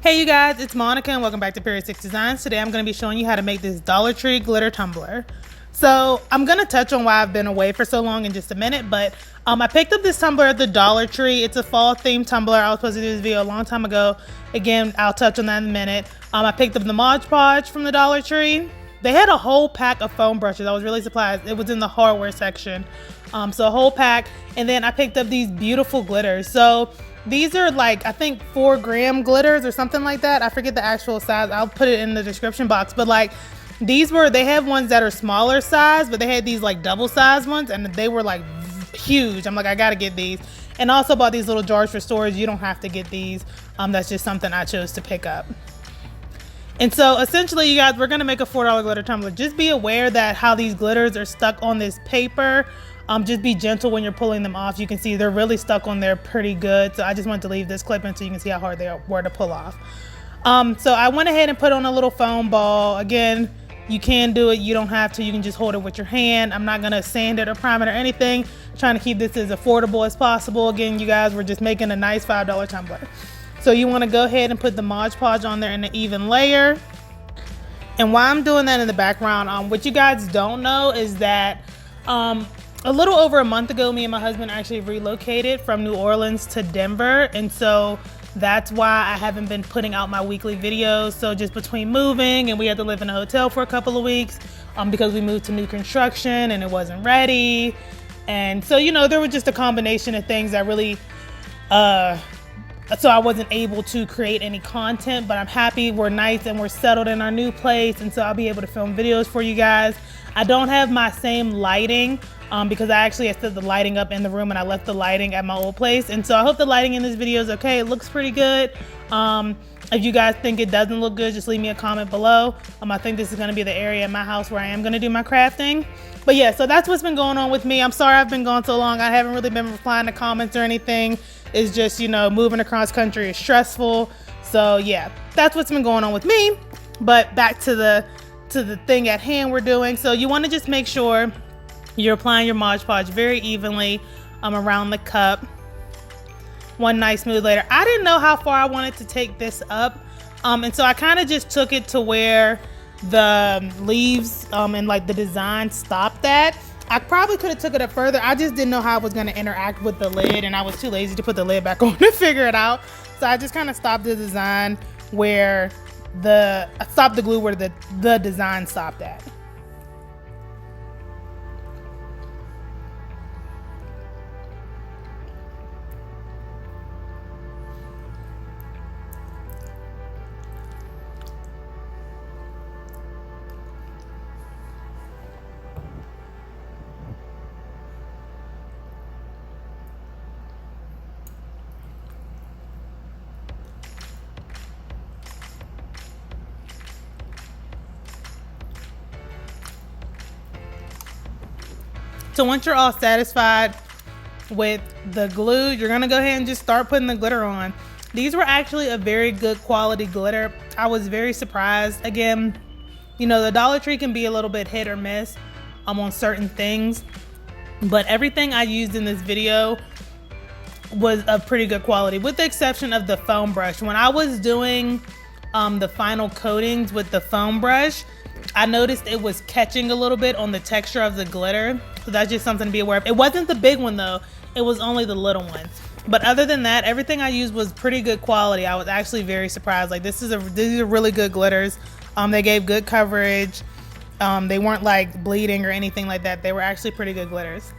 Hey you guys, it's Monica and welcome back to Period 6 Designs. Today I'm going to be showing you how to make this Dollar Tree glitter tumbler. So I'm going to touch on why I've been away for so long in just a minute, but I picked up this tumbler at the Dollar Tree. It's a fall themed tumbler. I was supposed to do this video a long time ago. Again, I'll touch on that in a minute. I picked up the Mod Podge from the Dollar Tree. They had a whole pack of foam brushes. I was really surprised. It was in the hardware section. So a whole pack. And then I picked up these beautiful glitters. So these are like, I think 4-gram glitters or something like that. I forget the actual size. I'll put it in the description box. But like they have ones that are smaller size, but they had these like double size ones and they were like huge. I'm like, I gotta get these. And also bought these little jars for storage. You don't have to get these. That's just something I chose to pick up. And so essentially, you guys, we're gonna make a $4 glitter tumbler. Just be aware that how these glitters are stuck on this paper. Just be gentle when you're pulling them off. You can see they're really stuck on there pretty good. So I just wanted to leave this clip in so you can see how hard they were to pull off. So I went ahead and put on a little foam ball. Again, you can do it, you don't have to. You can just hold it with your hand. I'm not gonna sand it or prime it or anything. Trying to keep this as affordable as possible. Again, you guys, we're just making a nice $5 tumbler. So you wanna go ahead and put the Mod Podge on there in an even layer. And while I'm doing that in the background, what you guys don't know is that a little over a month ago, me and my husband actually relocated from New Orleans to Denver. And so that's why I haven't been putting out my weekly videos. So just between moving and we had to live in a hotel for a couple of weeks because we moved to new construction and it wasn't ready. And so, you know, there was just a combination of things that really, so I wasn't able to create any content, but I'm happy we're nice and we're settled in our new place. And so I'll be able to film videos for you guys. I don't have my same lighting because I set the lighting up in the room and I left the lighting at my old place. And so I hope the lighting in this video is okay. It looks pretty good. If you guys think it doesn't look good, just leave me a comment below. I think this is gonna be the area in my house where I am gonna do my crafting. But yeah, so that's what's been going on with me. I'm sorry I've been gone so long. I haven't really been replying to comments or anything. It's just, you know, moving across country is stressful. So yeah, that's what's been going on with me. But back to the thing at hand we're doing. So you wanna just make sure you're applying your Mod Podge very evenly around the cup. One nice smooth layer. I didn't know how far I wanted to take this up. And so I kind of just took it to where the leaves and like the design stopped at. I probably could have took it up further. I just didn't know how I was going to interact with the lid and I was too lazy to put the lid back on to figure it out. So I just kind of stopped the design where I stopped the glue where the design stopped at. So once you're all satisfied with the glue, you're gonna go ahead and just start putting the glitter on. These were actually a very good quality glitter. I was very surprised. Again, you know, the Dollar Tree can be a little bit hit or miss on certain things, but everything I used in this video was of pretty good quality, with the exception of the foam brush. When I was doing the final coatings with the foam brush, I noticed it was catching a little bit on the texture of the glitter. So that's just something to be aware of. It wasn't the big one though, it was only the little one. But other than that, everything I used was pretty good quality. I was actually very surprised. Like these are really good glitters. They gave good coverage. They weren't like bleeding or anything like that. They were actually pretty good glitters.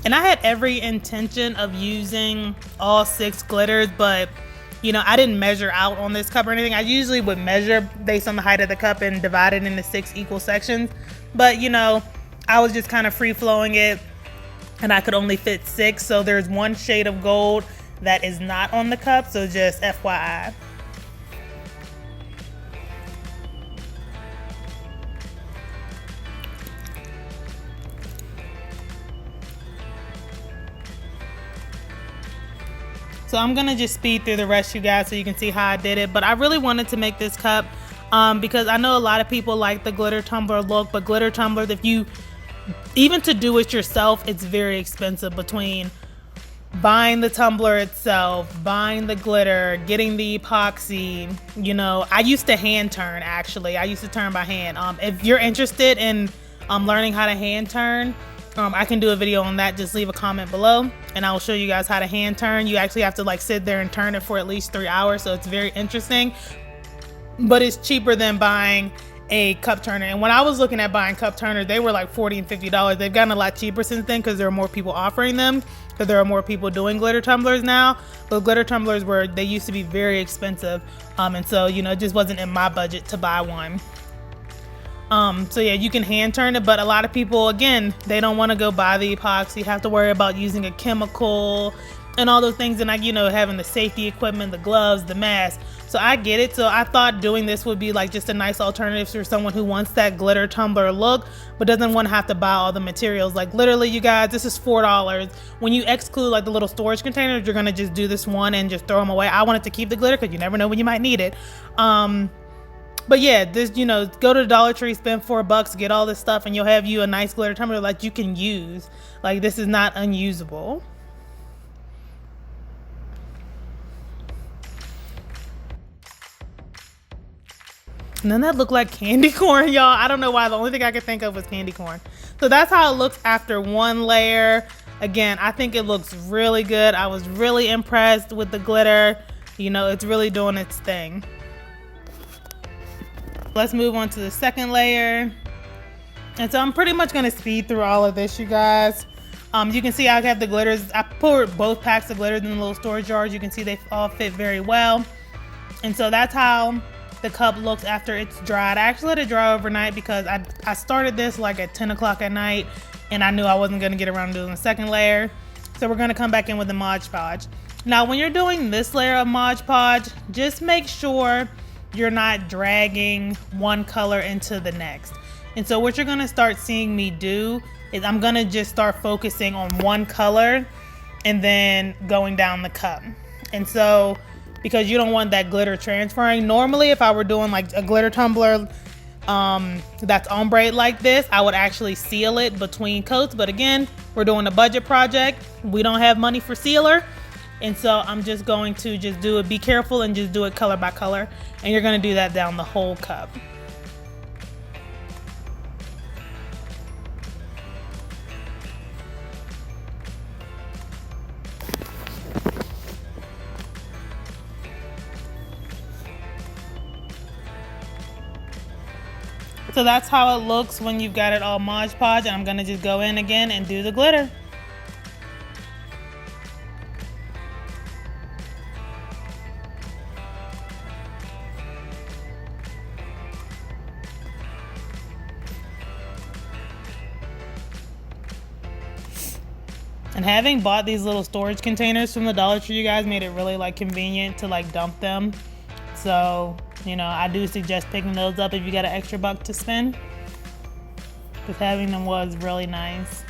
And I had every intention of using all 6 glitters, but you know, I didn't measure out on this cup or anything. I usually would measure based on the height of the cup and divide it into 6 equal sections. But you know, I was just kind of free flowing it and I could only fit 6. So there's one shade of gold that is not on the cup. So just FYI. So I'm gonna just speed through the rest, you guys, so you can see how I did it. But I really wanted to make this cup because I know a lot of people like the glitter tumbler look, but glitter tumblers, if you even to do it yourself, it's very expensive, between buying the tumbler itself, buying the glitter, getting the epoxy. You know, I used to hand turn, actually. I used to turn by hand. If you're interested in learning how to hand turn, I can do a video on that. Just leave a comment below and I will show you guys how to hand turn. You actually have to like sit there and turn it for at least 3 hours, so it's very interesting, but it's cheaper than buying a cup turner. And when I was looking at buying cup turners, they were like $40 and $50. They've gotten a lot cheaper since then because there are more people offering them, because there are more people doing glitter tumblers now. But glitter tumblers they used to be very expensive, and so, you know, it just wasn't in my budget to buy one. So yeah, you can hand turn it, but a lot of people, again, they don't want to go buy the epoxy, have to worry about using a chemical and all those things, and like, you know, having the safety equipment, the gloves, the mask. So I get it. So I thought doing this would be like just a nice alternative for someone who wants that glitter tumbler look but doesn't want to have to buy all the materials. Like literally, you guys, this is $4. When you exclude like the little storage containers, you're gonna just do this one and just throw them away. I wanted to keep the glitter because you never know when you might need it. But yeah, this, you know, go to the Dollar Tree, spend $4, get all this stuff, and you'll have you a nice glitter tumbler like you can use. Like, this is not unusable. And then that looked like candy corn, y'all. I don't know why. The only thing I could think of was candy corn. So that's how it looks after one layer. Again, I think it looks really good. I was really impressed with the glitter. You know, it's really doing its thing. Let's move on to the second layer. And so I'm pretty much gonna speed through all of this, you guys. You can see I have the glitters. I poured both packs of glitters in the little storage jars. You can see they all fit very well. And so that's how the cup looks after it's dried. I actually let it dry overnight because I started this like at 10 o'clock at night and I knew I wasn't gonna get around to doing the second layer. So we're gonna come back in with the Mod Podge. Now, when you're doing this layer of Mod Podge, just make sure you're not dragging one color into the next. And so what you're gonna start seeing me do is I'm gonna just start focusing on one color and then going down the cup. And so, because you don't want that glitter transferring. Normally, if I were doing like a glitter tumbler that's ombre like this, I would actually seal it between coats. But again, we're doing a budget project. We don't have money for sealer. And so I'm just going to just do it, be careful and just do it color by color. And you're gonna do that down the whole cup. So that's how it looks when you've got it all Mod Podge. And I'm gonna just go in again and do the glitter. And having bought these little storage containers from the Dollar Tree, you guys, made it really like convenient to like dump them. So, you know, I do suggest picking those up if you got an extra buck to spend, because having them was really nice.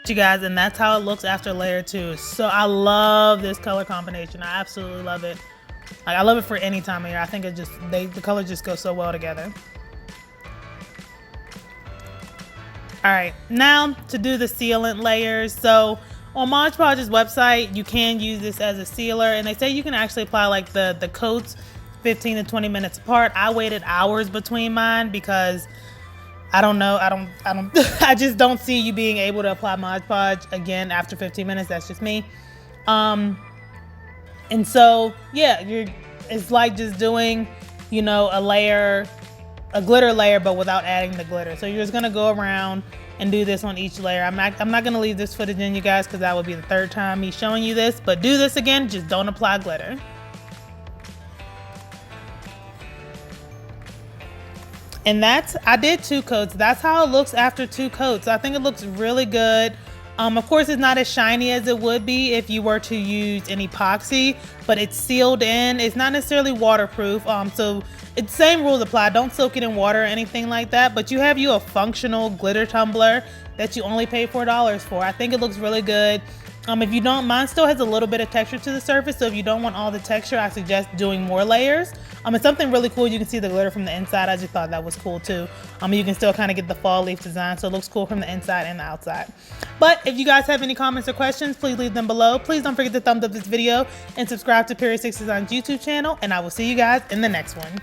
You guys, and that's how it looks after layer 2. So I love this color combination. I absolutely love it. Like, I love it for any time of year. I think it just, the colors just go so well together. All right, now to do the sealant layers. So on Mod Podge's website, you can use this as a sealer, and they say you can actually apply like the coats 15 to 20 minutes apart. I waited hours between mine because I don't know. I just don't see you being able to apply Mod Podge again after 15 minutes. That's just me. And so, yeah, it's like just doing, you know, a glitter layer, but without adding the glitter. So you're just gonna go around and do this on each layer. I'm not gonna leave this footage in, you guys, because that would be the third time me showing you this. But do this again, just don't apply glitter. And I did 2 coats. That's how it looks after 2 coats. I think it looks really good. Of course, it's not as shiny as it would be if you were to use an epoxy, but it's sealed in. It's not necessarily waterproof. So it's the same rules apply. Don't soak it in water or anything like that, but you have a functional glitter tumbler that you only pay $4 for. I think it looks really good. If you don't, mine still has a little bit of texture to the surface, so if you don't want all the texture, I suggest doing more layers. It's something really cool. You can see the glitter from the inside. I just thought that was cool too. You can still kind of get the fall leaf design, so it looks cool from the inside and the outside. But if you guys have any comments or questions, please leave them below. Please don't forget to thumbs up this video and subscribe to Period 6 Design's YouTube channel, and I will see you guys in the next one.